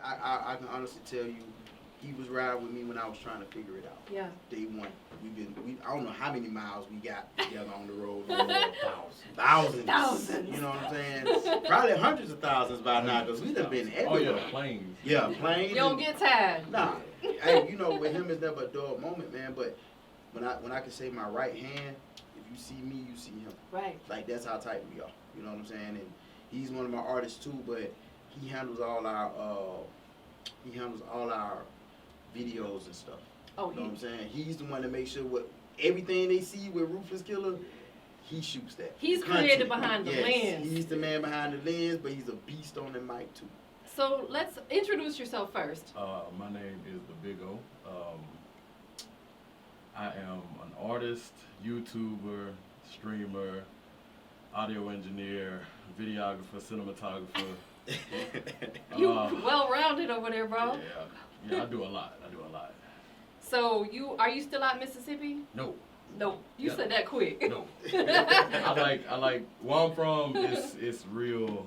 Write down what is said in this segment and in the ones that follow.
I can honestly tell you, he was riding with me when I was trying to figure it out. Yeah. Day one. I don't know how many miles we got together on the road. Thousands. You know what I'm saying? Probably hundreds of thousands by now, because we done been everywhere. Oh, yeah, planes. Yeah, planes. You don't get tired. Nah. Hey, you know, with him, it's never a dull moment, man. But when I can say my right hand, if you see me, you see him. Right. Like, that's how tight we are. You know what I'm saying? And he's one of my artists, too, but he handles all our videos and stuff. Oh, you know what I'm saying? He's the one that makes sure everything they see with Ruthless Killer, he shoots that. He's creative behind the lens. He's the man behind the lens, but he's a beast on the mic too. So let's introduce yourself first. My name is the Big O. I am an artist, YouTuber, streamer, audio engineer, videographer, cinematographer. You well-rounded over there, bro. Yeah, I do a lot. So are you still out in Mississippi? No. You said that quick. No. I like where I'm from it's real.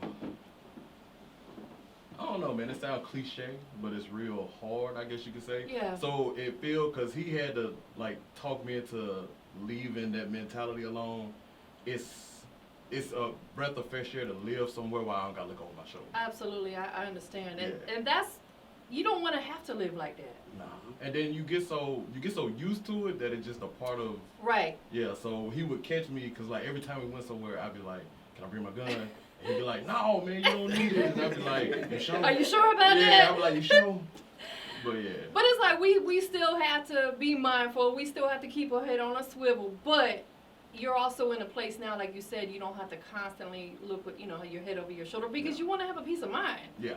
I don't know, man. It sounds cliche, but it's real hard, I guess you could say. Yeah. So it because he had to like talk me into leaving that mentality alone. It's a breath of fresh air to live somewhere where I don't gotta look over my shoulder. Absolutely, I understand, and that's, you don't want to have to live like that. Nah. And then you get so used to it that it's just a part of. Right. Yeah. So he would catch me because like every time we went somewhere, I'd be like, "Can I bring my gun?" And he'd be like, "No, man, you don't need it." And I'd be like, "You sure?" Are you sure about that? Yeah. I'd be like, "You sure?" But yeah. But it's like we still have to be mindful. We still have to keep our head on a swivel. But you're also in a place now, like you said, you don't have to constantly look with your head over your shoulder because you want to have a peace of mind. Yeah.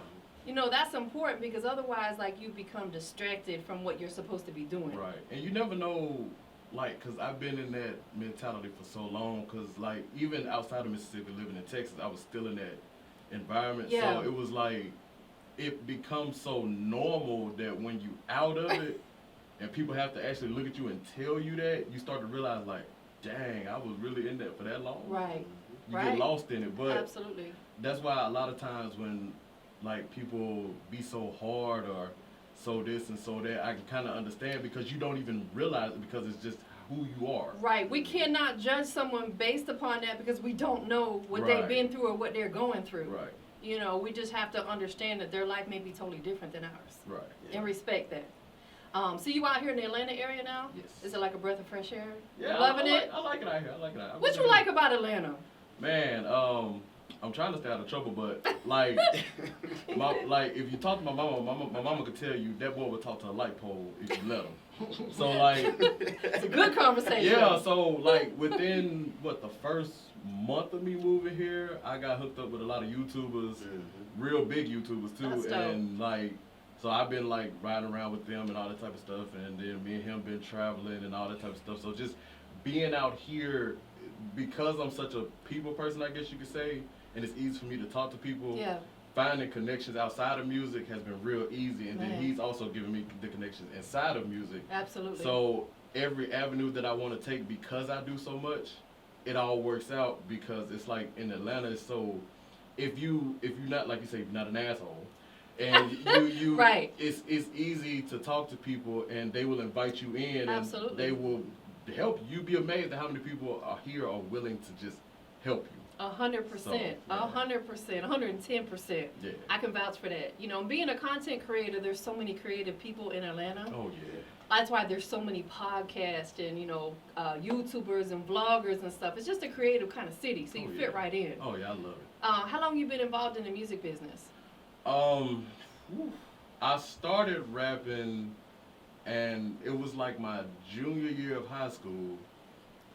That's important because otherwise, like, you become distracted from what you're supposed to be doing. Right. And you never know, like, because I've been in that mentality for so long, because, like, even outside of Mississippi, living in Texas, I was still in that environment. Yeah. So it was like, it becomes so normal that when you out of it and people have to actually look at you and tell you that, you start to realize, like, dang, I was really in that for that long. Right. You get lost in it. But absolutely. That's why a lot of times when like people be so hard or so this and so that, I can kind of understand because you don't even realize it because it's just who you are. Right. We cannot judge someone based upon that because we don't know what they've been through or what they're going through. Right. We just have to understand that their life may be totally different than ours. Right. Yeah. And respect that. So you out here in the Atlanta area now? Yes. Is it like a breath of fresh air? Yeah. Loving it? I like it out here. What you like about Atlanta? Man, I'm trying to stay out of trouble, but like, if you talk to my mama could tell you that boy would talk to a light pole if you let him. So like, it's a good conversation. Yeah. So like within the first month of me moving here, I got hooked up with a lot of YouTubers, real big YouTubers too, That's dope. And like. So I've been like riding around with them and all that type of stuff, and then me and him been traveling and all that type of stuff. So just being out here, because I'm such a people person, I guess you could say, and it's easy for me to talk to people. Yeah. Finding connections outside of music has been real easy, and then he's also giving me the connections inside of music. Absolutely. So every avenue that I want to take, because I do so much, it all works out because it's like in Atlanta. It's so if you're not, like you say, if you're not an asshole. And you right. It's easy to talk to people, and they will invite you in, Absolutely. And they will help you. Be amazed at how many people are here are willing to just help you. 100%, 100%, 110%. Yeah. I can vouch for that. Being a content creator, there's so many creative people in Atlanta. Oh yeah. That's why there's so many podcasts and YouTubers and vloggers and stuff. It's just a creative kind of city, so you fit right in. Oh yeah, I love it. How long you been involved in the music business? I started rapping, and it was like my junior year of high school.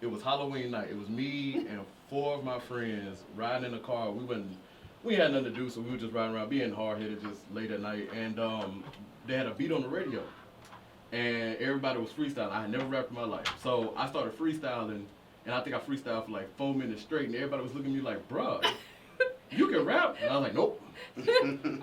It was Halloween night. It was me and 4 of my friends riding in a car. We had nothing to do, so we were just riding around, being hard-headed, just late at night. And they had a beat on the radio, and everybody was freestyling. I had never rapped in my life, so I started freestyling, and I think I freestyled for like 4 minutes straight. And everybody was looking at me like, "Bruh, you can rap?" And I was like, "Nope."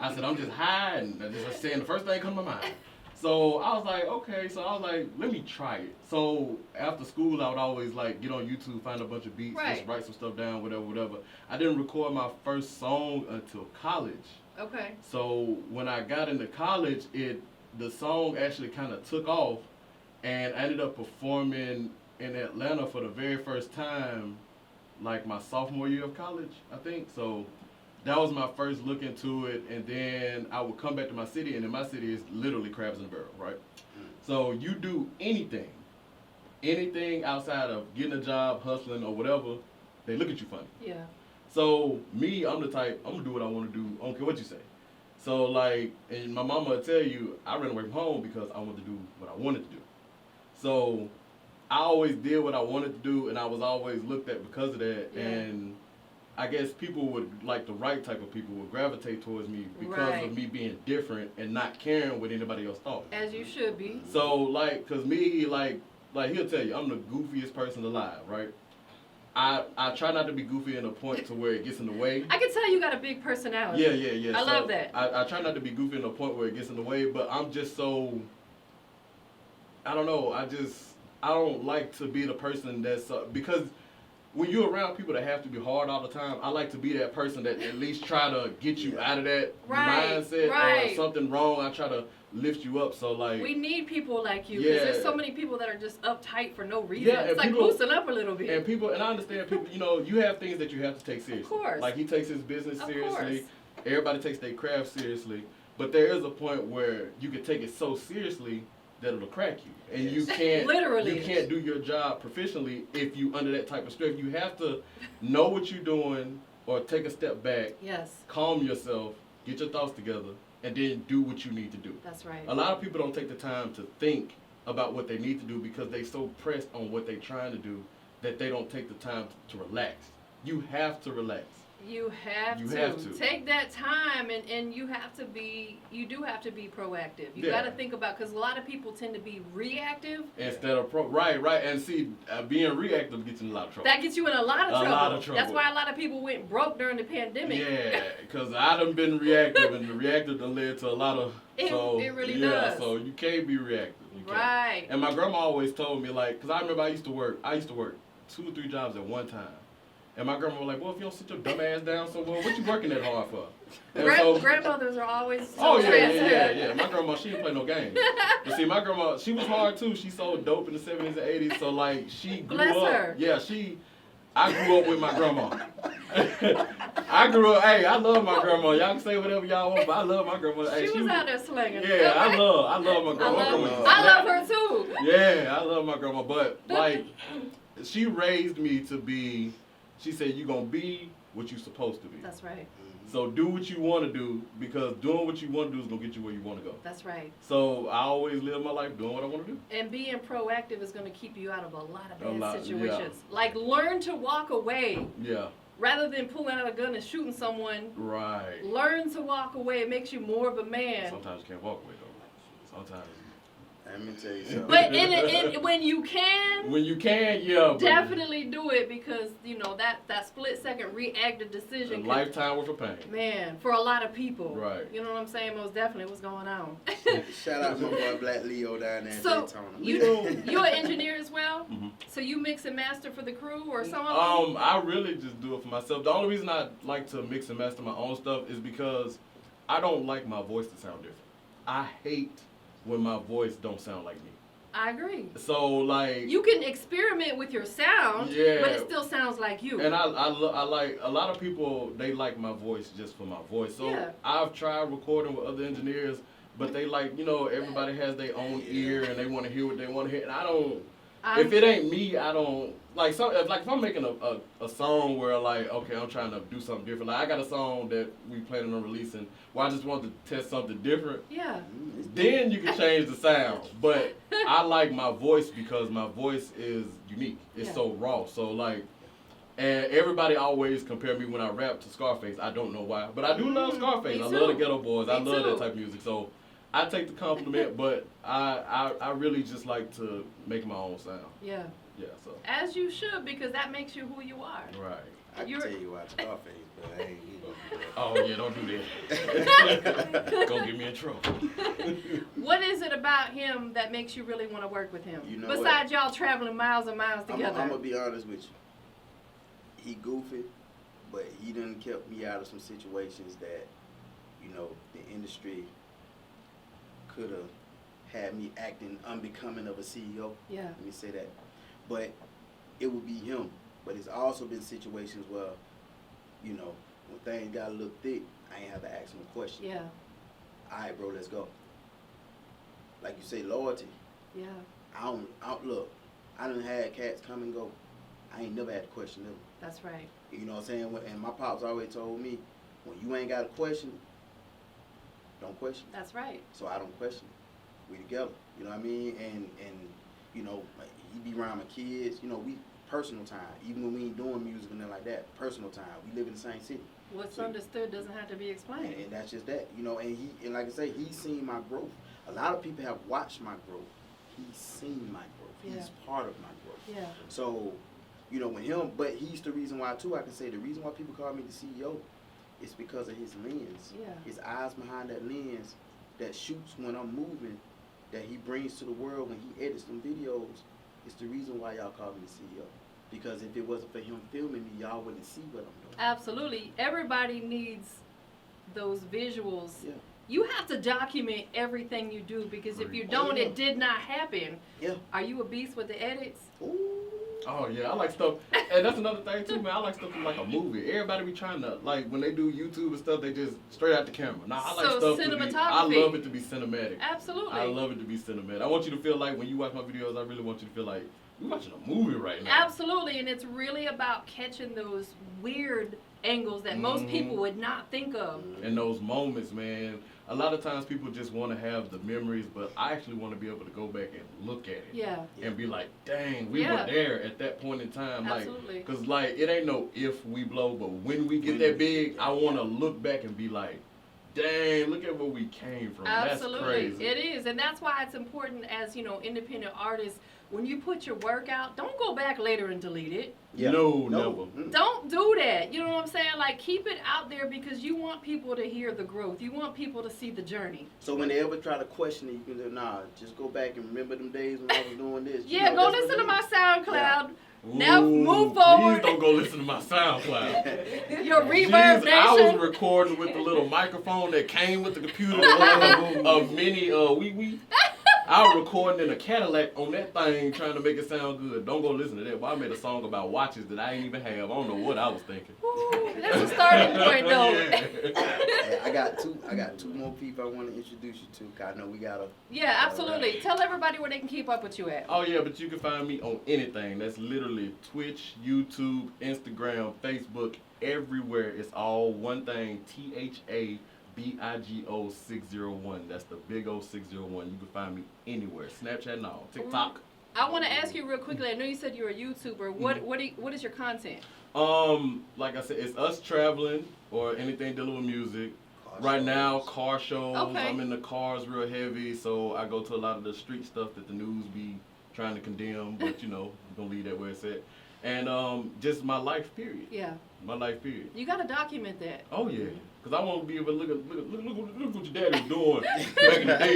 I said, "I'm just high," and I just saying the first thing come to my mind. So I was like, okay. So I was like, let me try it. So after school, I would always like get on YouTube, find a bunch of beats, just write some stuff down, whatever. I didn't record my first song until college. Okay. So when I got into college, the song actually kind of took off, and I ended up performing in Atlanta for the very first time, like my sophomore year of college, I think. So that was my first look into it, and then I would come back to my city, and in my city it's literally crabs in a barrel, right? So you do anything outside of getting a job, hustling, or whatever, they look at you funny. Yeah. So me, I'm the type, I'm gonna do what I want to do. I don't care what you say. So like, and my mama will tell you, I ran away from home because I wanted to do what I wanted to do. So I always did what I wanted to do, and I was always looked at because of that. Yeah. And I guess people would, like the right type of people would gravitate towards me because Right. of me being different and not caring what anybody else thought. As you should be. So like, cause me, like he'll tell you, I'm the goofiest person alive, right? I try not to be goofy in a point to where it gets in the way. I can tell you got a big personality. Yeah. I love that. I try not to be goofy in a point where it gets in the way, but I'm just so, I don't know, I don't like to be the person that's, because when you're around people that have to be hard all the time, I like to be that person that at least try to get you out of that mindset or something wrong. I try to lift you up. So like, we need people like you because there's so many people that are just uptight for no reason. Yeah, it's like people, loosen up a little bit. And I understand people, you know, you have things that you have to take seriously. Of course. Like he takes his business Of seriously. course. Everybody takes their craft seriously. But there is a point where you can take it so seriously that it'll crack you. And you can't Literally. you can't do your job proficiently if you under that type of stress. You have to know what you're doing or take a step back, Yes. calm yourself, get your thoughts together, and then do what you need to do. That's right. A lot of people don't take the time to think about what they need to do because they so pressed on what they're trying to do that they don't take the time to relax. You have to relax. You have to take that time, and you do have to be proactive. You got to think about, because a lot of people tend to be reactive instead of right. And see, being reactive gets you in a lot of trouble. That gets you in a lot of trouble. That's why a lot of people went broke during the pandemic. Yeah, because I done been reactive, and the reactive done led to a lot of. It really does. So you can't be reactive. Right. And my grandma always told me, like, because I remember I used to work 2 or 3 jobs at one time. And my grandma was like, well, if you don't sit your dumb ass down somewhere, what you working that hard for? Grandmothers are always so yeah. My grandma, she didn't play no games. But see, my grandma, she was hard too. She sold dope in the 70s and 80s. So like, she grew Bless up. her. Yeah, I grew up with my grandma. I grew up, hey, I love my grandma. Y'all can say whatever y'all want, but I love my grandma. Hey, she was out there slinging. Yeah, I love my grandma. I love her too. Yeah, I love my grandma. But like, she raised me to be, she said, you're going to be what you're supposed to be. That's right. So do what you want to do, because doing what you want to do is going to get you where you want to go. That's right. So I always live my life doing what I want to do. And being proactive is going to keep you out of a lot of bad situations. Yeah. Like, learn to walk away. Yeah. Rather than pulling out a gun and shooting someone. Right. Learn to walk away. It makes you more of a man. Sometimes you can't walk away, though. Sometimes. Let me tell you something. But when you can, yeah. Definitely do it, because you know that split second reactive decision. A lifetime worth of pain. Man, for a lot of people. Right. You know what I'm saying? Most definitely, what's going on. Shout out to my boy Black Leo down there in Daytona. You're an engineer as well. Mm-hmm. So you mix and master for the crew, or some of them? I really just do it for myself. The only reason I like to mix and master my own stuff is because I don't like my voice to sound different. I hate when my voice don't sound like me. I agree. So like, you can experiment with your sound, but it still sounds like you. And I like, a lot of people, they like my voice just for my voice. So I've tried recording with other engineers, but they like, you know, everybody has their own ear and they want to hear what they want to hear. And I don't. If it ain't me, I don't like. So if I'm making a song where like, okay, I'm trying to do something different. Like I got a song that we planning on releasing where I just want to test something different. Yeah. Then you can change the sound. But I like my voice because my voice is unique. It's so raw. So like, and everybody always compare me when I rap to Scarface. I don't know why, but I do love Scarface. I love the Ghetto Boys. I love that type of music. So I take the compliment, but I really just like to make my own sound. Yeah. Yeah, so. As you should, because that makes you who you are. Right. I can tell you why Scarface, but I ain't you gonna do that. Oh yeah, don't do that. Gonna get me in trouble. What is it about him that makes you really want to work with him? You know besides y'all traveling miles and miles together. I'm gonna be honest with you. He goofy, but he done kept me out of some situations that, you know, the industry could have had me acting unbecoming of a CEO. Yeah. Let me say that. But it would be him. But it's also been situations where, you know, when things got a little thick, I ain't have to ask him a question. Yeah. All right, bro, let's go. Like you say, loyalty. Yeah. Look, I done had cats come and go. I ain't never had to question them. That's right. You know what I'm saying? And my pops always told me, when you ain't got a question, don't question. That's right. So I don't question. We together. You know what I mean? And you know, like, he be around my kids. You know, we personal time. Even when we ain't doing music and nothing like that, personal time. We live in the same city. What's So- understood doesn't have to be explained. And that's just that. You know, and like I say, he's seen my growth. A lot of people have watched my growth. He's seen my growth. Yeah. He's part of my growth. Yeah. So, you know, when him, but he's the reason why too. I can say the reason why people call me the CEO is because of his lens. Yeah. His eyes behind that lens that shoots when I'm moving, that he brings to the world when he edits them videos. It's the reason why y'all call me the CEO. Because if it wasn't for him filming me, y'all wouldn't see what I'm doing. Absolutely. Everybody needs those visuals. Yeah. You have to document everything you do because if you Agreed. don't, Yeah. it did not happen. Yeah. Are you a beast with the edits? Ooh. Oh yeah, I like stuff, and that's another thing too, man. I like stuff like a movie. Everybody be trying to like when they do YouTube and stuff, they just straight out the camera. Nah, I like So stuff to be. I cinematography. love it to be cinematic. Absolutely. I love it to be cinematic. I want you to feel like when you watch my videos, I really want you to feel like you're watching a movie right now. Absolutely, and it's really about catching those weird angles that most Mhm. people would not think of. And those moments, man. A lot of times people just want to have the memories, but I actually want to be able to go back and look at it. Yeah. And be like, dang, we Yeah. were there at that point in time. Absolutely. Like, cause like it ain't no if we blow, but when we get that big, I want to look back and be like, dang, look at where we came from. Absolutely, That's crazy. it is, and that's why it's important as independent artists. When you put your work out, don't go back later and delete it. Yeah. No, No. never. Mm. Don't do that. You know what I'm saying? Like, keep it out there because you want people to hear the growth. You want people to see the journey. So when they ever try to question it, you can say, nah, just go back and remember them days when I was doing this. You Yeah, know, go that's listen to what my it SoundCloud. Now Ooh, move forward. Please don't go listen to my SoundCloud. is. Your Reverb Jeez, I was Nation. recording with the little microphone that came with the computer, a mini wee. I was recording in a Cadillac on that thing trying to make it sound good. Don't go listen to that. But I made a song about watches that I ain't even have. I don't know what I was thinking. Ooh, that's a starting point, though. Yeah. Hey, I got two more people I want to introduce you to. 'Cause I know we gotta. Yeah, absolutely. Tell everybody where they can keep up with you at. Oh yeah, but you can find me on anything. That's literally Twitch, YouTube, Instagram, Facebook, everywhere. It's all one thing. THABIGO 601. That's the big O 601. You can find me anywhere. Snapchat and all. TikTok. I want to ask you real quickly. I know you said you're a YouTuber. What is your content? Like I said, it's us traveling or anything dealing with music. Right now, car shows. Okay. I'm in the cars real heavy, so I go to a lot of the street stuff that the news be trying to condemn, but we're gonna leave that where it's at. And just my life period. Yeah. My life period. You got to document that. Oh yeah. Cause I want to be able to look what your daddy was doing back in the day.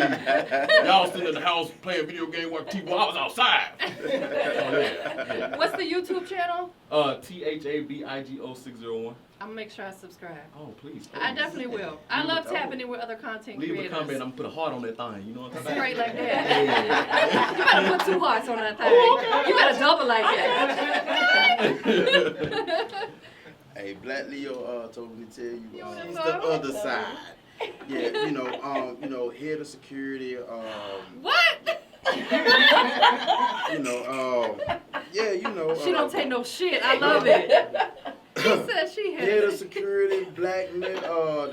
Y'all sitting in the house playing video game, watching TV. Well, I was outside. Oh, yeah. What's the YouTube channel? THABIGO 601. I'm going to make sure I subscribe. Oh, please. I definitely will. I love Oh. tapping in with other content Leave creators. a comment. I'm gonna put a heart on that thing. You know what I'm talking Straight about? like that. Yeah. You better put 2 hearts on that thing. Oh, okay. You better double like that. Hey, Black Leo told me to tell you You it's know the what? other side. Yeah, head of security. What? She don't take no shit. I love it. She said she had head of security, the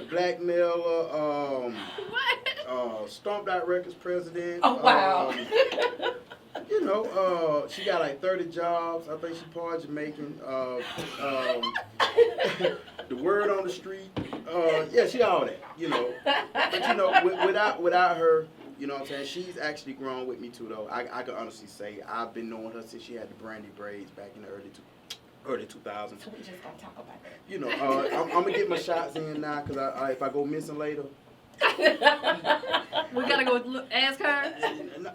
blackmailer, What? Stomped Out Records president. Oh, wow. She got like 30 jobs. I think she part Jamaican. The word on the street. She all that. But without her, you know what I'm saying? She's actually grown with me too, though. I can honestly say I've been knowing her since she had the brandy braids back in the early 2000s. So we just gonna talk about that. I'm gonna get my shots in now because if I go missing later. We gotta go ask her.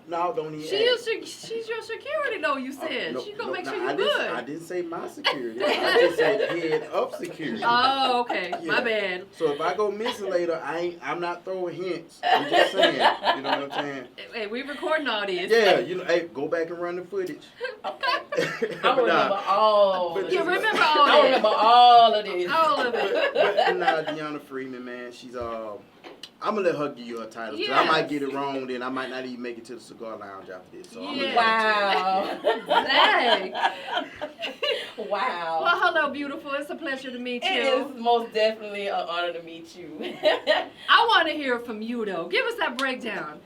No, don't even. She's your security, though. You said. She gonna make sure I you didn't, good. I didn't say my security. I just said head of security. Oh, okay. Yeah. My bad. So if I go missing later, I'm not throwing hints. I'm just saying. You know what I'm saying? Hey, we recording all this. Yeah, hey, go back and run the footage. Okay. I remember all. but You this- remember all I that? remember all of this. All of it. But nah, Deona Freeman, man, she's I'm gonna let her give you her title. 'Cause I might get it wrong, then I might not even make it to the cigar lounge after this. So I'm gonna let her Wow. Dang. Wow. Well, hello, beautiful. It's a pleasure to meet you. It is most definitely an honor to meet you. I want to hear from you, though. Give us that breakdown.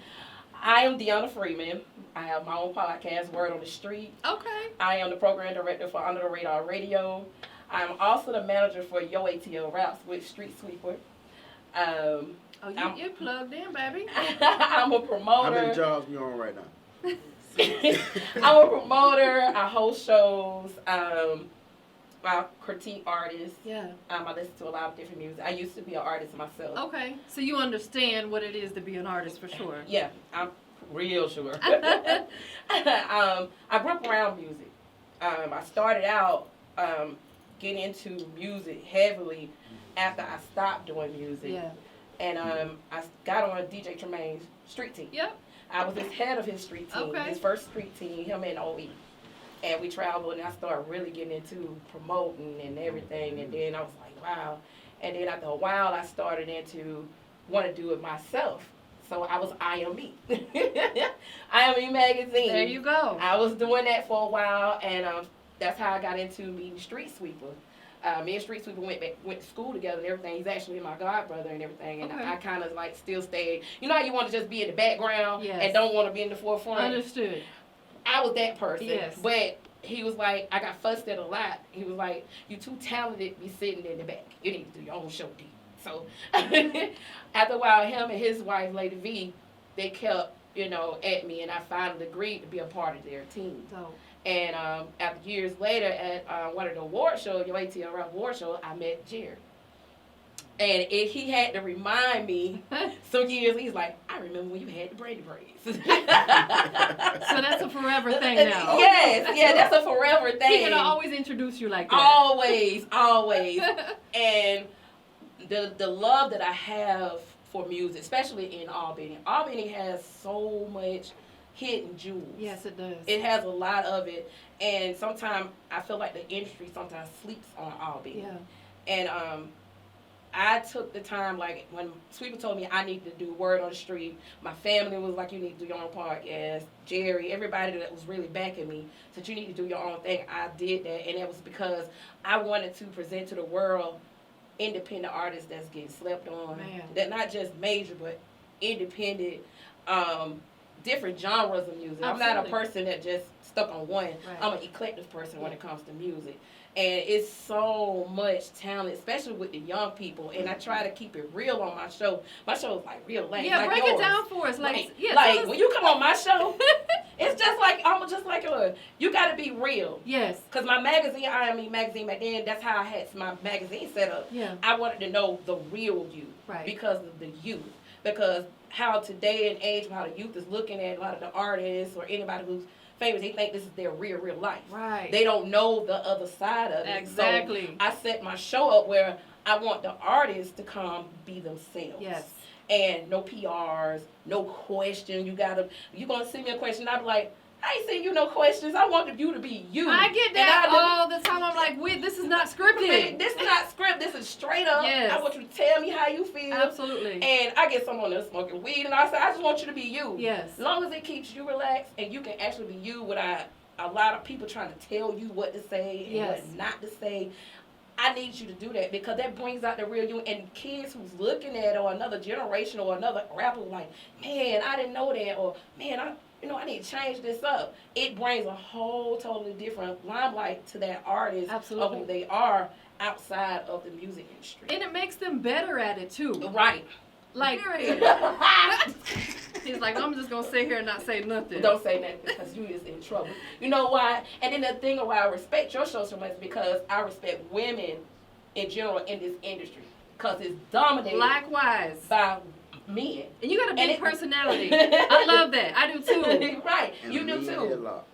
I am Deona Freeman. I have my own podcast, Word on the Street. Okay. I am the program director for Under the Radar Radio. I'm also the manager for Yo ATL Raps with Street Sweeper. Oh, you plugged in, baby. I'm a promoter. How many jobs you on right now? I'm a promoter. I host shows. I critique artists. Yeah. I listen to a lot of different music. I used to be an artist myself. Okay. So you understand what it is to be an artist for sure. Yeah, I'm real sure. I grew up around music. I started out getting into music heavily after I stopped doing music. Yeah. And I got on DJ Tremaine's street team. Yep. I was his head of his street team, Okay. his first street team, him and OE. And we traveled, and I started really getting into promoting and everything. And then I was like, wow. And then after a while, I started into want to do it myself. So I was IME. IME magazine. There you go. I was doing that for a while, and that's how I got into being Street Sweeper. Me and Street Sweeper went to school together and everything. He's actually my god brother and everything, and Okay. I kind of like still stayed. You know how you want to just be in the background Yes. and don't want to be in the forefront? Understood. I was that person. Yes. But he was like, I got fussed at a lot. He was like, you too talented to be sitting in the back. You need to do your own show, D. So after a while, him and his wife, Lady V, they kept, at me, and I finally agreed to be a part of their team. So, And after years later, at one of the award shows, your ATL Rap award show, I met Jerry. And he had to remind me some years. He's like, I remember when you had the Brady braids. so that's a forever thing now. Yes, yeah, that's a forever thing. He can always introduce you like that. Always, always. And the love that I have for music, especially in Albany. Albany has so much hidden jewels. Yes, it does. It has a lot of it. And sometimes I feel like the industry sometimes sleeps on Albany. Yeah. And I took the time, like when Sweeper told me I needed to do Word on the Street, my family was like, you need to do your own podcast. Jerry, everybody that was really backing me said, you need to do your own thing. I did that, and it was because I wanted to present to the world independent artists that's getting slept on. Man. That not just major, but independent, different genres of music. I'm not a Absolutely. person that just stuck on one. Right. I'm an eclectic person when it comes to music. And it's so much talent, especially with the young people. And I try to keep it real on my show. My show is like real lame. Yeah, like break yours. it down for us. Like, yeah, like tell us- when you come on my show, it's just like I'm just like yours. You got to be real. Yes. Cause my magazine, IME magazine back then, that's how I had my magazine set up. Yeah. I wanted to know the real you, Right. because of the youth. Because how today and age, how the youth is looking at a lot of the artists or anybody who's famous, they think this is their real life. Right. They don't know the other side of it. Exactly. So I set my show up where I want the artists to come be themselves. Yes. And no PRs, no question. You're gonna send me a question. I'll be like, I ain't sending you no questions. I want you to be you. I get And that I all the time. I'm like, wait, this is not scripted. This is not script. This is straight up. Yes. I want you to tell me how you feel. Absolutely. And I get someone that's smoking weed, and I say, I just want you to be you. Yes. As long as it keeps you relaxed and you can actually be you without a lot of people trying to tell you what to say and Yes. what not to say. I need you to do that because that brings out the real you. And kids who's looking at it, or another generation or another rapper, like, man, I didn't know that, or man, I need to change this up. It brings a whole totally different limelight to that artist Absolutely. of who they are outside of the music industry. And it makes them better at it too. Right. Like, he's like, I'm just gonna sit here and not say nothing. Don't say nothing because you is in trouble. You know why? And then the thing why I respect your show so much is because I respect women in general in this industry because it's dominated Likewise. by men. And you got a And big it- personality. I love that. I do too. Right. And You a do mean too. headlock.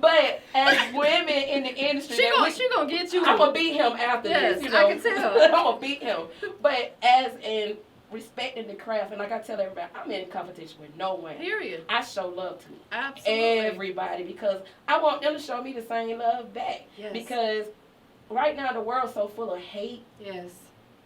But as women in the industry, she gonna get you. I'm gonna beat him after Yes, this. You know, I can tell. I'm gonna beat him. But as in respecting the craft, and like I tell everybody, I'm in competition with no one. Period. I show love to Absolutely. everybody because I want them to show me the same love back. Yes. Because right now the world's so full of hate. Yes.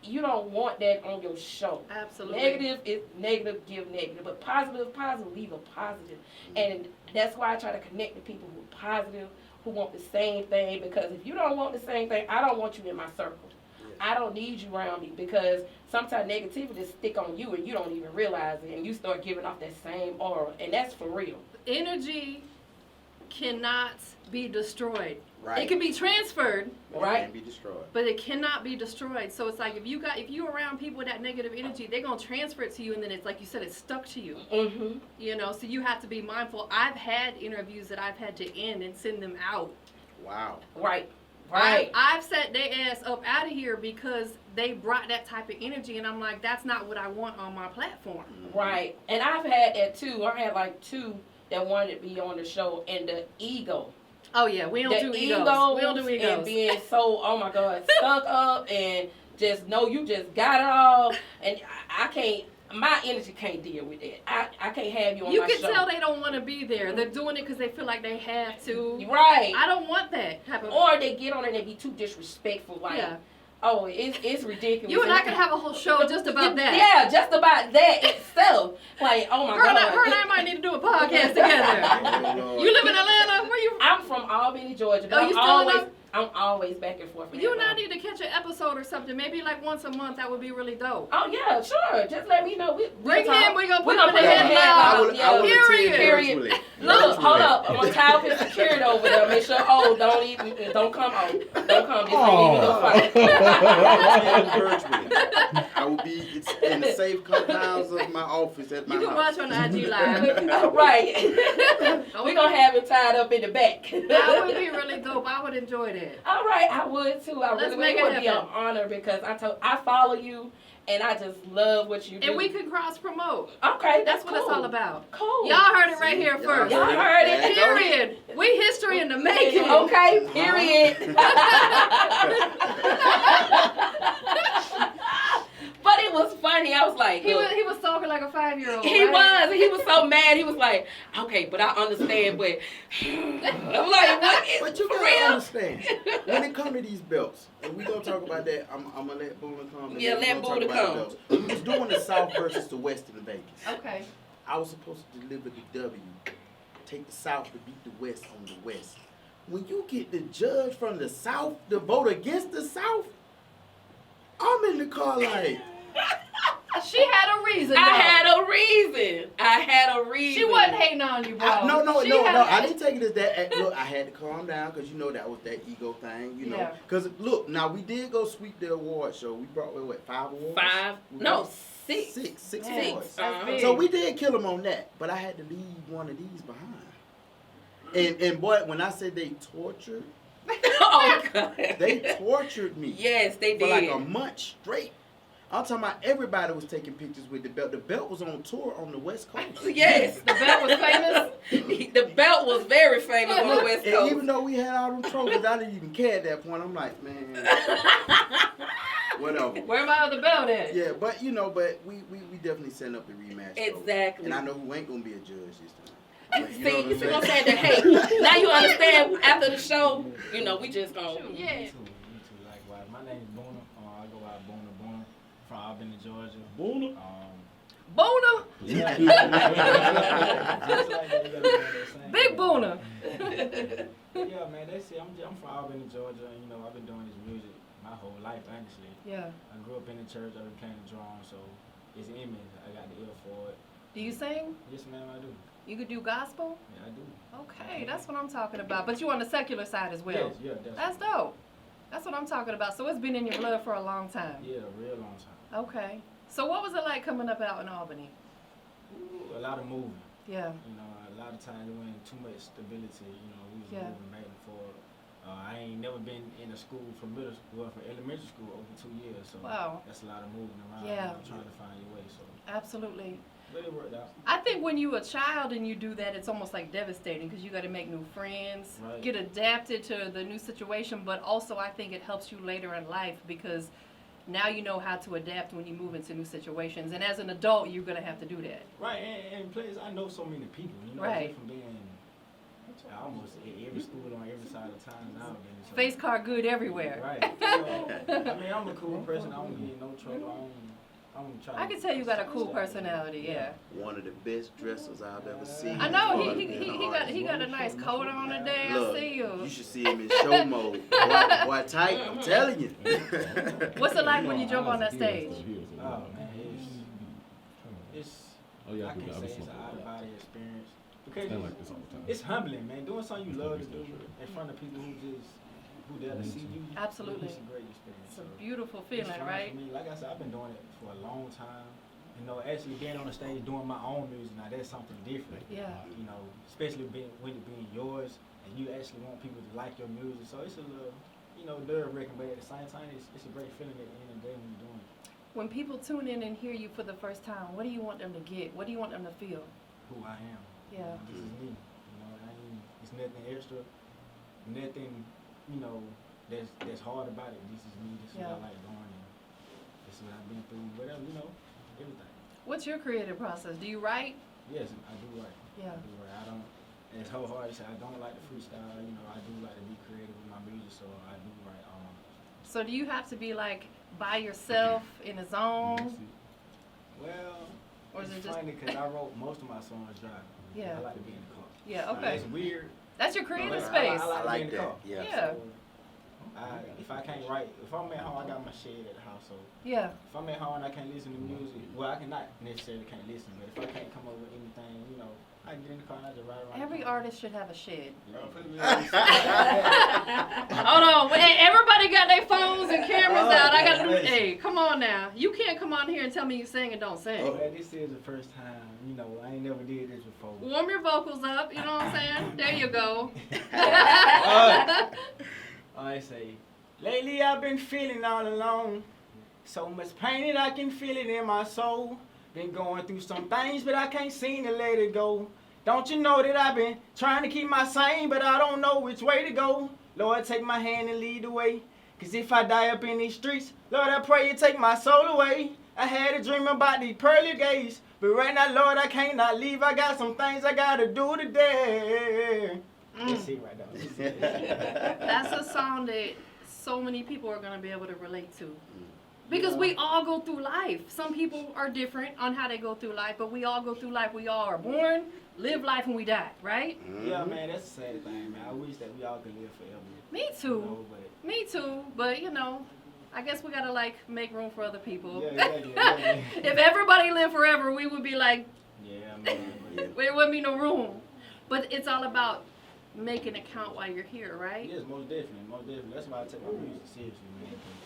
You don't want that on your show. Absolutely. Negative is negative, give negative. But positive, leave a positive. And that's why I try to connect to people who are positive, who want the same thing. Because if you don't want the same thing, I don't want you in my circle. I don't need you around me because sometimes negativity stick on you and you don't even realize it. And you start giving off that same aura. And that's for real. Energy cannot be destroyed. Right. It can be transferred. Right. It can be destroyed. But it cannot be destroyed. So it's like if you're around people with that negative energy, they're gonna transfer it to you, and then it's like you said, it's stuck to you. Mm-hmm. You know, so you have to be mindful. I've had interviews that I've had to end and send them out. Wow. Right. I've set their ass up out of here because they brought that type of energy, and I'm like, that's not what I want on my platform. Right. And I've had that too. I had like 2 that wanted to be on the show, and the ego. Oh yeah, we don't do egos. We don't do egos. And being so, oh my God, stuck up and just know you just got it all. And I can't, my energy can't deal with that. I can't have you on You my can show. tell they don't want to be there. They're doing it because they feel like they have to. Right. I don't want that type of. Or they get on it and they be too disrespectful. Like, Yeah. oh, it's ridiculous. You and I could have a whole show just about that. Yeah, just about that itself. Like, oh my God. Her and I might need to do a podcast together. Oh, You live in Atlanta? Where you? I'm from Albany, Georgia. But Oh, you still in I'm always back and forth. from You and I Atlanta. need to catch an episode or something. Maybe like once a month. That would be really dope. Oh yeah, sure. Just let me know. Bring him. We're gonna put him in the put him headlock. I would Period. attend virtually. Look, hold up. I'm gonna tie up his security over there. Make sure. Oh, don't come on. Don't come. This ain't even no fight. Virtually. I will be in the safe confines of my office at my You can house. watch on IG Live. All right. We're gonna have him tied up in the back. That would be really dope. I would enjoy that. All right, I would too. I Let's really make would. It it would be an happen. honor because I follow you and I just love what you do. And we can cross promote. Okay, That's what cool. it's all about. Cool. Y'all heard it right here Y'all first. Y'all heard it. There you go. Period. We history in the making. Okay, period. But it was funny. I was like, He look, was talking like a 5-year-old. he right? was. He was so mad. He was like, okay, but I understand, but I'm like, what is But you for gotta real? understand, when it come to these belts, and we gonna talk about that, I'm gonna let Boona come. and Yeah, then we let gonna talk Boona about the belts. We was doing the South versus the West in Vegas. Okay. I was supposed to deliver the W, take the South to beat the West on the West. When you get the judge from the South to vote against the South, I'm in the car like, She had a reason. I though. had a reason. She wasn't hating on you, bro. no, She had- I didn't take it as that. Look, I had to calm down because you know that was that ego thing, you know. Yeah. Because look, now we did go sweep the award show. We brought what 5 awards? 5? We No, brought 6. six Man, awards. that's big. So we did kill them on that, but I had to leave one of these behind. And boy, when I said they tortured, Oh God. they tortured me. Yes, they For like did. a month straight. I'm talking about everybody was taking pictures with the belt. The belt was on tour on the West Coast. Yes. The belt was famous. The belt was very famous on the West And Coast. even though we had all them trophies, I didn't even care at that point. I'm like, man, whatever. Where my other belt at? Yeah, but you know, but we definitely setting up the rematch. though. Exactly. And I know who ain't gonna be a judge this time. But See, you know you see what I'm saying? saying? That, hey, now you understand after the show, you know, we just gonna. Yeah. Me too, likewise. My name is Boona. I go by Boona from Albany, Georgia. Boona. Boona. Yeah. Just like that, you gotta know that same Big thing. Boona. Yeah, man, they say I'm from Albany, Georgia, and you know, I've been doing this music my whole life, actually. Yeah. I grew up in the church, I've been playing the drums, so it's in me. I got the ear for it. Do you sing? Yes, ma'am, I do. You could do gospel? Yeah, I do. Okay, that's what I'm talking about. But you on the secular side as well. Yes, yeah, definitely. That's dope. That's what I'm talking about. So it's been in your blood for a long time. Yeah, a real long time. Okay. So what was it like coming up out in Albany? Ooh, a lot of moving. Yeah. You know, a lot of times there wasn't too much stability. You know, we was Yeah. moving back and forth. I ain't never been in a school from middle school, from elementary school over 2 years. So Wow. that's a lot of moving around. Yeah. You know, trying to find your way. So Absolutely. But it worked out. I think when you're a child and you do that, it's almost like devastating because you got to make new friends, Right. get adapted to the new situation. But also, I think it helps you later in life because now you know how to adapt when you move into new situations. And as an adult, you're gonna have to do that. Right, and plus I know so many people, you know, Right. just from being almost at every school on every side of town now. So. Face card good everywhere. Right. So, I mean, I'm a cool person. I don't get in no trouble. I don't try. I can tell you got a cool personality. Yeah. One of the best dressers I've ever seen. I know as far as being an he artist. got a nice coat on today. Look, I see you. you should see him in show mode. Boy, tight, I'm telling you. What's it like when you jump on that stage? Oh man, it's Oh yeah, I can't say it's an out of body experience because Stand like this all the time. it's humbling, man. Doing something you love to do in front of people who there to see you. Absolutely. It's a great experience. It's a So, beautiful it's feeling, fun right? for me. Like I said, I've been doing it for a long time. You know, actually being on the stage doing my own music now, that's something different. Yeah. You know, especially when it being yours and you actually want people to like your music. So it's a little, you know, nerve-wracking, but at the same time, it's a great feeling at the end of the day when you're doing it. When people tune in and hear you for the first time, what do you want them to get? What do you want them to feel? Who I am. Yeah. This is me. You know, it's nothing extra, nothing, you know, that's hard about it. This is me. This is Yeah. what I like doing. And this is what I've been through. Whatever, you know, everything. What's your creative process? Do you write? Yes, I do write. Yeah. I do write. I don't. It's wholehearted. I don't like to freestyle. You know, I do like to be creative with my music, so I do write. So do you have to be like by yourself in a zone? Well, Or is it's it just- funny because I wrote most of my songs driving. Yeah. I like to be in the car. Yeah, Now, okay. It's weird. That's your creative but space. I I like to be like in the that. car. Yeah. Yeah. If I can't write, if I'm at home, I got my shade at the house. So Yeah. if I'm at home and I can't listen to music, well, I can not necessarily can't listen, but if I can't come up with anything, you know, I can get in the car and I just ride around. Every the car. artist should have a shed. You know, Hold on. Hey, everybody got their phones and cameras out. I got to do. Hey, come on now. You can't come on here and tell me you sing and don't sing. Oh, man, this is the first time, you know, I ain't never did this before. Warm your vocals up. You know what I'm saying? There you go. I say, lately I've been feeling all alone. So much pain that I can feel it in my soul. Been going through some things, but I can't seem to let it go. Don't you know that I've been trying to keep my sane, but I don't know which way to go. Lord, take my hand and lead the way. Cause if I die up in these streets, Lord, I pray you take my soul away. I had a dream about these pearly gates, but right now, Lord, I can't not leave. I got some things I gotta do today. That's it right there. That's a song that so many people are going to be able to relate to. Because we all go through life. Some people are different on how they go through life, but we all go through life. We all are born, live life, and we die, right? Yeah, man, that's a sad thing, man. I wish that we all could live forever. Me You too. know, but Me too. But, you know, I guess we got to, like, make room for other people. yeah. If everybody lived forever, we would be like, Yeah, man. But there wouldn't be no room. But it's all about making it count while you're here, right? yes, most definitely, most definitely. That's why I take my music seriously, man. 'Cause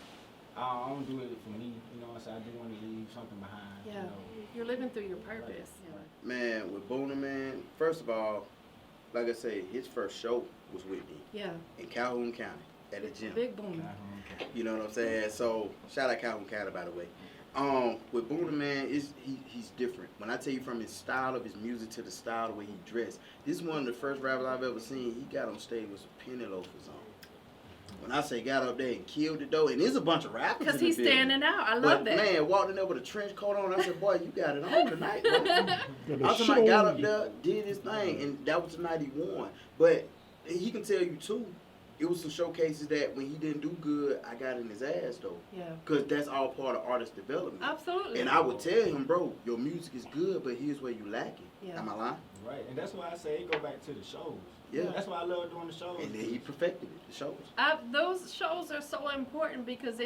I don't do it for me, you know what I'm saying? I do want to leave something behind. Yeah. You know. You're living through your purpose. Man, with Boona, man, first of all, like I say, his first show was with me Yeah. in Calhoun County at a gym. Big boom. Okay. You know what I'm saying? So shout out Calhoun County, by the way. With Boona, man, he's different. When I tell you from his style of his music to the style the way he dressed, this is one of the first rappers I've ever seen. He got on stage with some penny loafers on. When I say got up there and killed it though, and there's a bunch of rappers. Because in the he's building. standing out. I But love that. man, walked in there with a trench coat on. I said, "Boy, you got it on tonight." Bro. I was like, got up there, did his thing, and that was the night he won. But he can tell you too, it was some showcases that when he didn't do good, I got in his ass though, Yeah. because that's all part of artist development. Absolutely. And I would tell him, bro, your music is good, but here's where you lacking. Yeah. Am I lying? Right, and that's why I say it go back to the shows. Yeah. That's why I love doing the shows. And then he perfected it. The shows. Those shows are so important because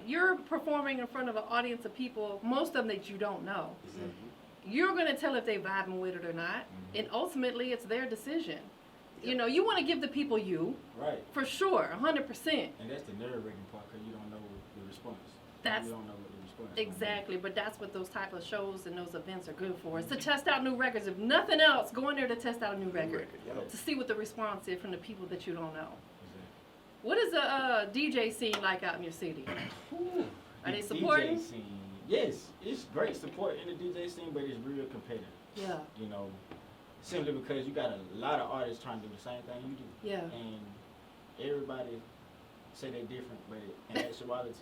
you're performing in front of an audience of people, most of them that you don't know. You're going to tell if they vibing with it or not, and ultimately it's their decision. You know, you want to give the people you, Right, for sure, 100%. and that's the nerve-wracking part because you don't know the response. That's- you don't know what the response is. Exactly, but that's what those type of shows and those events are good for. It's to test out new records. If nothing else, go in there to test out a new record. Yep. To see what the response is from the people that you don't know. Exactly. What is the DJ scene like out in your city? Are they The supporting? DJ scene, yes, it's great support in the DJ scene, but it's real competitive. Yeah. You know, simply because you got a lot of artists trying to do the same thing you do. Yeah. And everybody say they're different, but in actuality,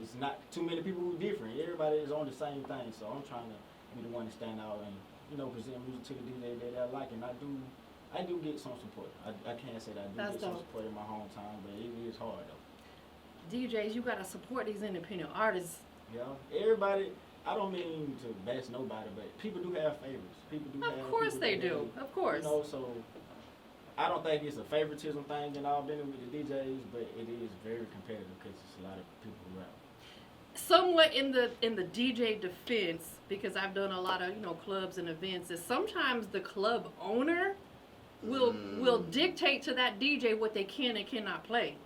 it's not too many people who different. Everybody is on the same thing, so I'm trying to be the one to stand out and, you know, present music to the DJ that I like, and I do get some support. I can't say that I do That's get some dope. support in my hometown, but it is hard though. DJs, you gotta support these independent artists. Yeah, everybody. I don't mean to bash nobody, but people do have favorites. People do have. Of course people they that do. Of course. You know, so I don't think it's a favoritism thing in Albany with the DJs, but it is very competitive because it's a lot of people who rap. Somewhat in the DJ defense, because I've done a lot of clubs and events, is sometimes the club owner will dictate to that DJ what they can and cannot play.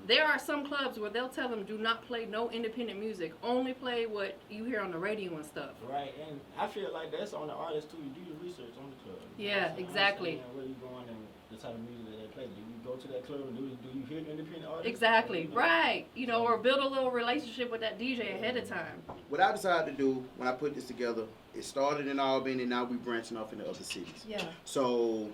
There are some clubs where they'll tell them, do not play no independent music, only play what you hear on the radio and stuff. Right, and I feel like that's on the artist too. You do your research on the club. You know Yeah, what I'm saying? exactly. Understand where you going and the type of music that they play. Do you go to that club and do you hear independent artists? Exactly, You know? right. Or build a little relationship with that DJ ahead of time. What I decided to do when I put this together, it started in Albany, and now we branching off into other cities. Yeah. So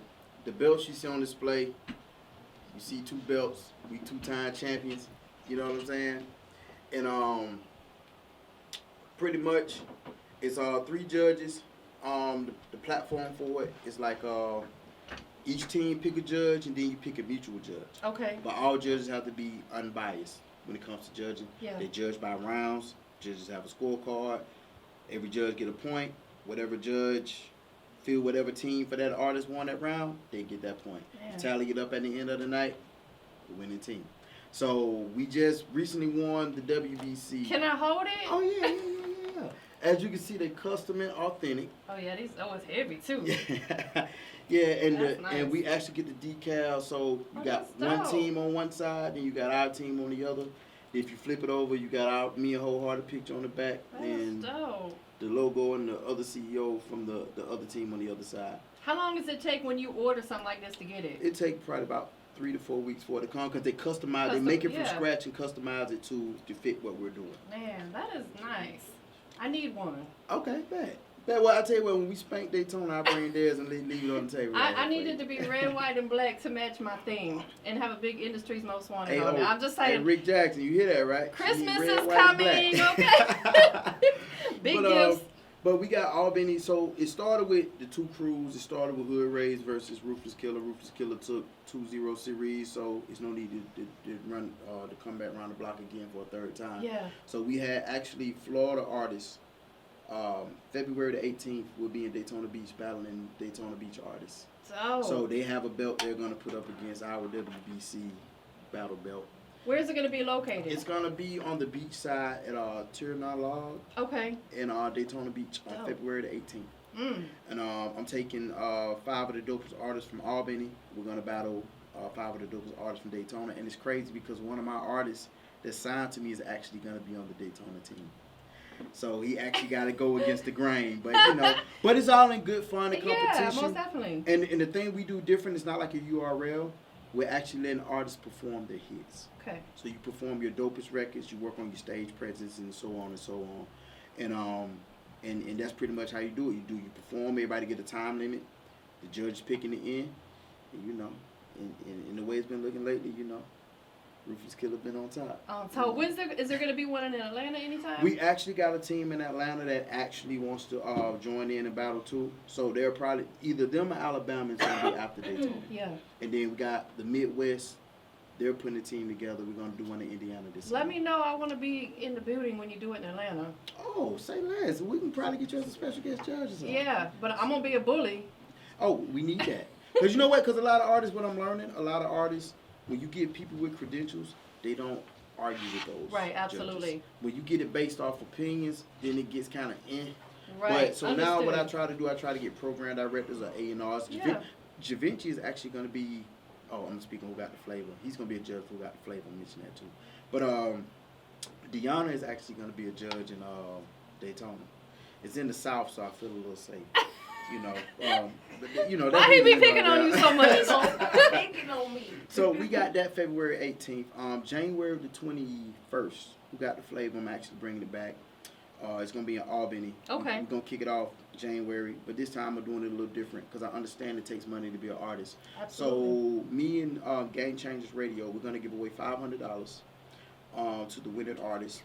the belts you see on display, you see 2 belts. We 2-time champions. You know what I'm saying? And pretty much it's 3 judges. The platform for it is like each team pick a judge, and then you pick a mutual judge. Okay. But all judges have to be unbiased when it comes to judging. Yeah. They judge by rounds. Judges have a scorecard. Every judge get a point. Whatever judge feel whatever team for that artist won that round, they get that point. Man. Tally it up at the end of the night, the winning team. So we just recently won the WBC. Can I hold it? Oh yeah. As you can see, they custom and authentic. Oh yeah, it's heavy too. Yeah, and That's nice. and we actually get the decal. So you got that's one dope. team on one side, and you got our team on the other. If you flip it over, you got me and Wholehearted picture on the back, That's and dope. the logo and the other CEO from the other team on the other side. How long does it take when you order something like this to get it? It takes probably about 3 to 4 weeks for it to come because they customize. They Custom, make it from yeah. scratch and customize it to fit what we're doing. Man, that is nice. I need one. Okay, bad. Well, I tell you what, when we spank Daytona, I bring theirs and leave it on the table. I need it to be red, white, and black to match my theme and have a big Industry's Most Wanted Hey, on it. I'm just Hey, saying, Rick Jackson, you hear that, right? Christmas Red, is white, and coming, black. okay? Big gifts. But we got Albany, so it started with the 2 crews. It started with Hood Rays versus Ruthless Killer. Ruthless Killer took 2-0 series, so it's no need to run to come back around the block again for a 3rd time. Yeah. So we had actually Florida artists. February the 18th, we'll be in Daytona Beach battling Daytona Beach artists. So they have a belt they're going to put up against our WBC battle belt. Where's it going to be located? It's going to be on the beach side at Tirana Log Okay. in Daytona Beach on Dope. February the 18th. Mm. And I'm taking 5 of the dopest artists from Albany. We're going to battle 5 of the dopest artists from Daytona. And it's crazy because one of my artists that signed to me is actually going to be on the Daytona team. So he actually got to go against the grain. But, but it's all in good fun and competition. Yeah, most definitely. And the thing we do different is not like a URL. We're actually letting artists perform their hits. Okay. So you perform your dopest records, you work on your stage presence, and so on and so on. And that's pretty much how you do it. You perform, everybody get a time limit. The judge picking the end. And, and the way it's been looking lately, Rufus Killer been on top. So is there going to be one in Atlanta anytime? We actually got a team in Atlanta that actually wants to join in battle too. So they're probably either them or Alabama is going to be after Daytona. Yeah. And then we got the Midwest. They're putting a team together. We're going to do one in Indiana this Let summer. me know. I want to be in the building when you do it in Atlanta. Oh, say less. We can probably get you as a special guest judge or something. Yeah, but I'm going to be a bully. Oh, we need that. Because you know what? Because a lot of artists, what I'm learning, a lot of artists, when you get people with credentials, they don't argue with those. Right, absolutely. Judges. When you get it based off opinions, then it gets kind of Right. But so now what I understood. try to do, I try to get program directors or A&Rs. Yeah. Javinci is actually going to be, I'm speaking who got the flavor. He's going to be a judge who got the flavor. I mentioned that too. But Deona is actually going to be a judge in Daytona. It's in the South, so I feel a little safe. But, Why he be picking on you so much? Picking on me. So we got that February 18th. January the 21st, who got the flavor, I'm actually bringing it back. It's gonna be in Albany. Okay. We're gonna kick it off January, but this time I'm doing it a little different because I understand it takes money to be an artist. Absolutely. So me and Game Changers Radio, we're gonna give away $500 to the winning artist.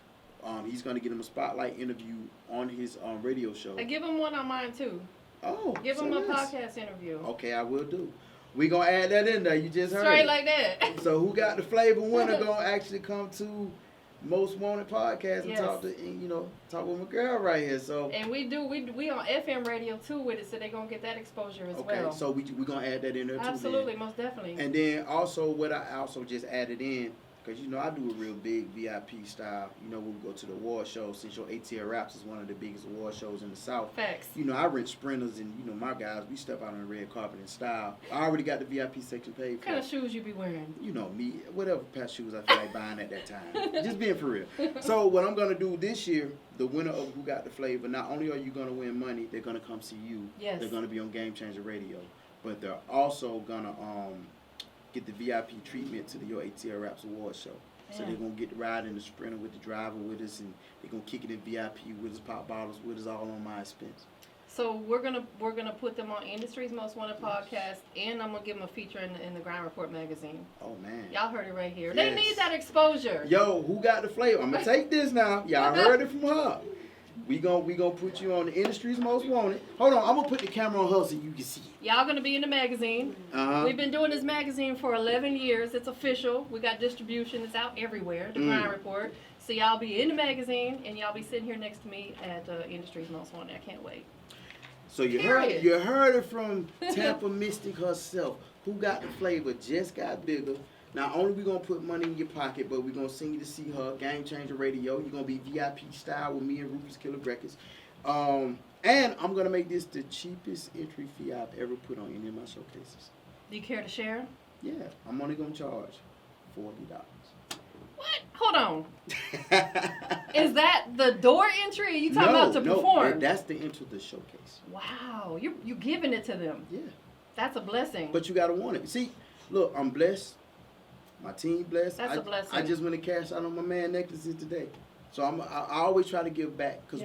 He's gonna get him a spotlight interview on his radio show. I give him one on mine too. Oh, Give so him a nice. podcast interview. Okay, I will do. We gonna add that in there. You just heard Straight it. like that. So who got the flavor winner gonna actually come to Most Wanted podcast and Yes. talk with my girl right here. So And we on FM radio too with it, so they're gonna get that exposure as okay, well. so we gonna add that in there too. Absolutely, most definitely. Then. And then also what I also just added in, because I do a real big VIP style. When we go to the award show, since your ATL Raps is one of the biggest award shows in the South. Facts. I rent sprinters and my guys, we step out on the red carpet in style. I already got the VIP section paid What for. kind of shoes you be wearing? Me, whatever pair of shoes I feel like buying at that time. Just being for real. So what I'm gonna do this year, the winner of Who Got the Flavor, not only are you gonna win money, they're gonna come see you. Yes. They're gonna be on Game Changer Radio, but they're also gonna get the VIP treatment to your ATL Raps Award show. So they're gonna get to ride in the Sprinter with the driver with us, and they're gonna kick it in VIP with us, pop bottles with us, all on my expense. So we're gonna put them on Industry's Most Wanted podcast, and I'm gonna give them a feature in the Grind Report magazine. Oh man. Y'all heard it right here. They Yes. need that exposure. Yo, Who Got the Flavor? I'm gonna take this now. Y'all heard it from her. We gonna put you on the Industry's Most Wanted. Hold on, I'm gonna put the camera on her so you can see it. Y'all gonna be in the magazine. Uh-huh. We've been doing this magazine for 11 years. It's official. We got distribution. It's out everywhere. The Grind Report. So y'all be in the magazine, and y'all be sitting here next to me at Industry's Most Wanted. I can't wait. So you heard it from Tampa Mystic herself. Who Got the Flavor just got bigger. Not only we gonna put money in your pocket, but we're gonna send you to see her. Game Changer Radio. You're gonna be VIP style with me and Rufus Killer Records. And I'm gonna make this the cheapest entry fee I've ever put on any of my showcases. Do you care to share? Yeah, I'm only gonna charge $40. What? Hold on. Is that the door entry? Or you talking about to perform? That's the entry to the showcase. Wow, you giving it to them. Yeah. That's a blessing. But you gotta want it. See, look, I'm blessed. My team blessed. That's a blessing. I just went to cash out on my man necklaces today, so I always try to give back because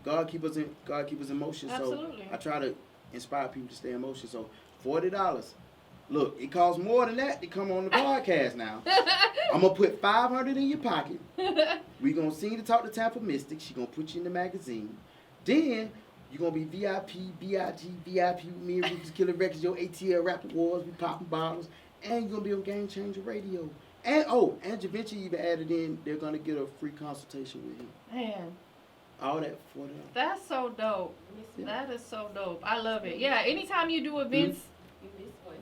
God keep us in motion. Absolutely. So I try to inspire people to stay in motion. So $40. Look, it costs more than that to come on the podcast now. I'm gonna put $500 in your pocket. We gonna send you to talk to Tampa Mystic. She gonna put you in the magazine. Then you're gonna be VIP, VIP with me and Rufus Killer Records, your ATL Rap Awards, we popping bottles, and you're gonna be on Game Changer Radio. And JaVinci even added in, they're gonna get a free consultation with you. Man, All that $40. that's so dope. Yeah. That is so dope. I love it. Yeah, anytime you do events, You missed one.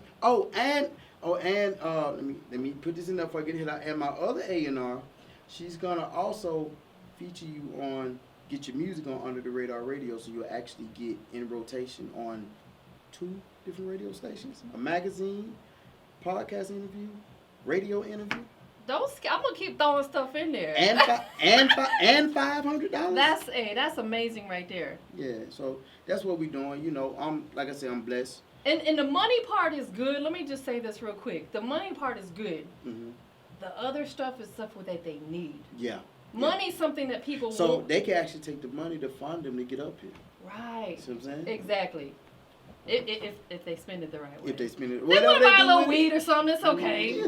Let me put this in there before I get hit out. And my other A&R, she's gonna also feature you on, get your music on Under the Radar Radio, so you'll actually get in rotation on 2 different radio stations, a magazine, podcast interview, radio interview, I'm gonna keep throwing stuff in there. and $500. That's amazing right there. Yeah, so that's what we're doing. Like I said, I'm blessed. And the money part is good. Let me just say this real quick. The money part is good. Hmm. The other stuff is stuff that they need. Yeah. Money's something that people So want. they can actually take the money to fund them to get up here. Right. See what I'm saying? Exactly. If they spend it the right way. If they spend it, They whatever want to buy a do little with weed it, or something, it's okay. You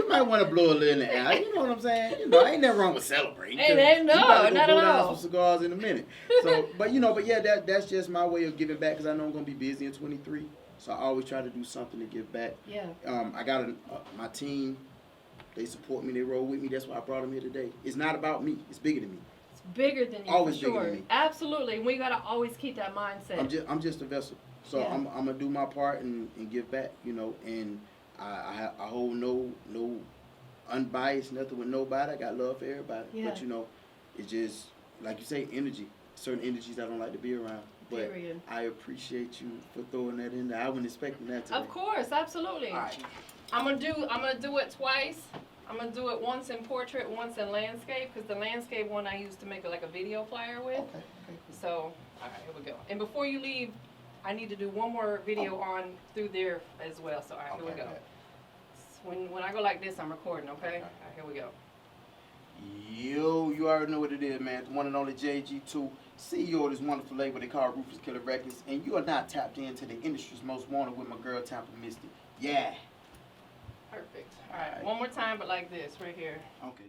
might want to blow a little in the air. You know what I'm saying? Ain't nothing wrong with celebrating. Ain't no, We about to go not blow at down all. some cigars in a minute. So, but yeah, that's just my way of giving back because I know I'm gonna be busy in 23. So I always try to do something to give back. Yeah. I got my team. They support me. They roll with me. That's why I brought them here today. It's not about me. It's bigger than me. It's bigger than you, Always for bigger sure. than me. Absolutely. We gotta always keep that mindset. I'm just a vessel. So Yeah. I'm gonna do my part and give back, and I hold no unbiased nothing with nobody. I got love for everybody. Yeah. But it's just like you say, energy. Certain energies I don't like to be around. But Period. I appreciate you for throwing that in there. I wasn't expecting that today. Of course, absolutely. All right. I'm gonna do it twice. I'm gonna do it once in portrait, once in landscape, because the landscape one I used to make a video flyer with. Okay. So, all right, here we go. And before you leave, I need to do one more video on through there as well. So, all right, here we go. When I go like this, I'm recording. Okay. All right, here we go. Yo, you you already know what it is, man. The one and only JG2, CEO of this wonderful label they call Rufus Killer Records, and you are now tapped into the industry's most wanted with my girl Tampa Misty. Yeah. Perfect. All right, one more time, but like this, right here. Okay.